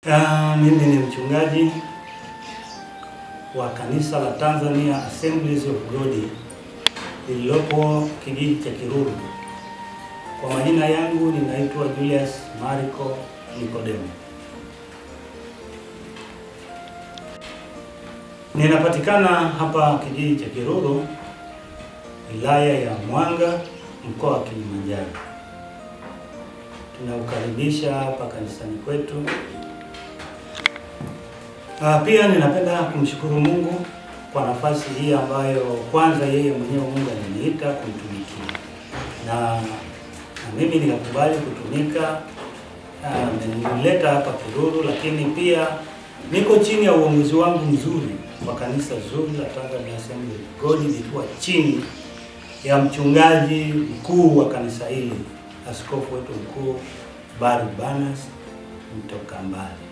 Mimi ni mchungaji wa kanisa la Tanzania Assemblies of God lililopo kijiji cha Kiruru. Kwa majina yangu ninaitwa Julius Mariko Nikodemo. Ninapatikana hapa kijiji cha Kiruru, wilaya ya Mwanga, mkoa wa Kilimanjaro. Tunaukaribisha hapa kanisani kwetu. Pia ninapenda kumshukuru Mungu kwa nafasi hii ambayo kwanza yeye mwenyewe Mungu aliniita kumtumikia. Na mimi nikakubali kutumika, amenileta hapa Kiruru, lakini pia niko chini ya uongozi wangu mzuri wa kanisa zuri la Tanzania Assemblies of God, likiwa chini ya mchungaji mkuu wa kanisa hili, askofu wetu mkuu Barnabas Mtokambali.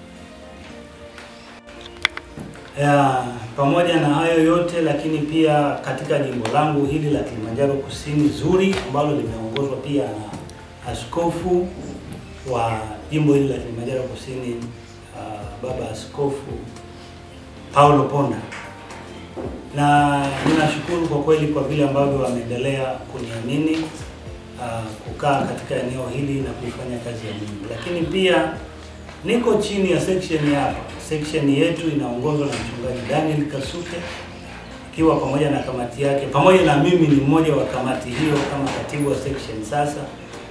Pamoja na hayo yote, lakini pia katika jimbo langu hili la Kilimanjaro Kusini zuri ambalo limeongozwa pia na askofu wa jimbo hili la Kilimanjaro Kusini, baba askofu Paulo Ponda. Na ninashukuru kwa kweli kwa vile ambavyo wameendelea kuniamini kukaa katika eneo hili na kufanya kazi ya Mungu. Lakini pia niko chini ya section hapa. Section yetu inaongozwa na mchungaji Daniel Kasuke, ikiwa pamoja na kamati yake, pamoja na mimi ni mmoja wa kamati hiyo kama katibu wa section. Sasa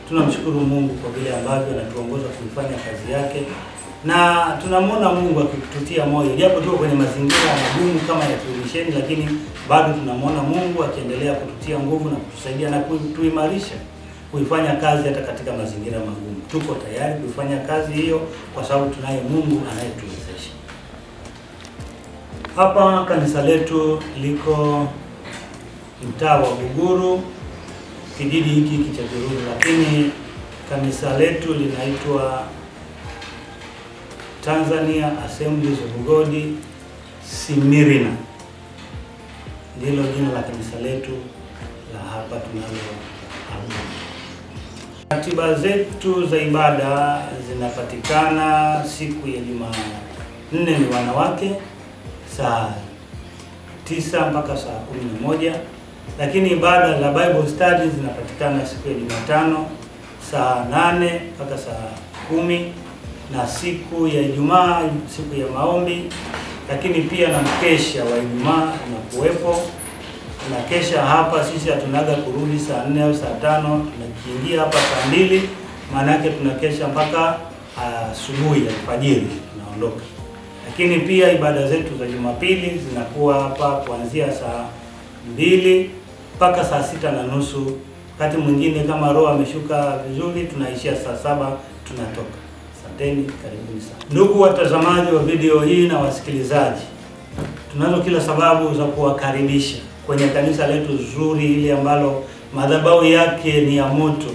tunamshukuru Mungu kwa vile ambavyo anatuongoza kuifanya kazi yake, na tunamwona Mungu akitutia moyo, japo tuko kwenye mazingira magumu kama ya kiulisheni, lakini bado tunamwona Mungu akiendelea kututia nguvu na kutusaidia na kutuimarisha kuifanya kazi hata katika mazingira magumu. Tuko tayari kuifanya kazi hiyo kwa sababu tunaye Mungu anayetuwezesha. Hapa kanisa letu liko mtaa wa Buguru, kijiji hiki cha Kiruru, lakini kanisa letu linaitwa Tanzania Assemblies of God Simirina. Ndilo jina la kanisa letu la hapa tunaloabudu. Ratiba zetu za ibada zinapatikana siku ya Jumanne ni wanawake saa 9 mpaka saa 11, lakini ibada za Bible studies zinapatikana siku ya Jumatano saa 8 mpaka saa 10, na siku ya Ijumaa siku ya maombi, lakini pia na mkesha wa Ijumaa unakuwepo. Tunakesha hapa, sisi hatunaga kurudi saa 4 au saa 5, tunakiingia hapa saa 2, maana yake tunakesha mpaka asubuhi alfajiri tunaondoka. Lakini pia ibada zetu za Jumapili zinakuwa hapa kuanzia saa 2 mpaka saa 6:30. Wakati mwingine kama roho ameshuka vizuri tunaishia saa 7 tunatoka. Asanteni, karibuni sana. Ndugu watazamaji wa video hii na wasikilizaji, tunazo kila sababu za kuwakaribisha kwenye kanisa letu zuri hili ambalo madhabahu yake ni ya moto,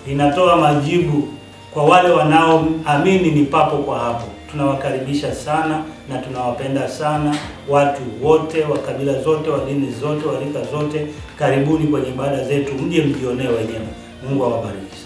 inatoa majibu kwa wale wanaoamini ni papo kwa hapo. Tunawakaribisha sana na tunawapenda sana watu wote wa kabila zote, wa dini zote, wa rika zote. Karibuni kwenye ibada zetu, mje mjionee wenyewe. Mungu awabariki.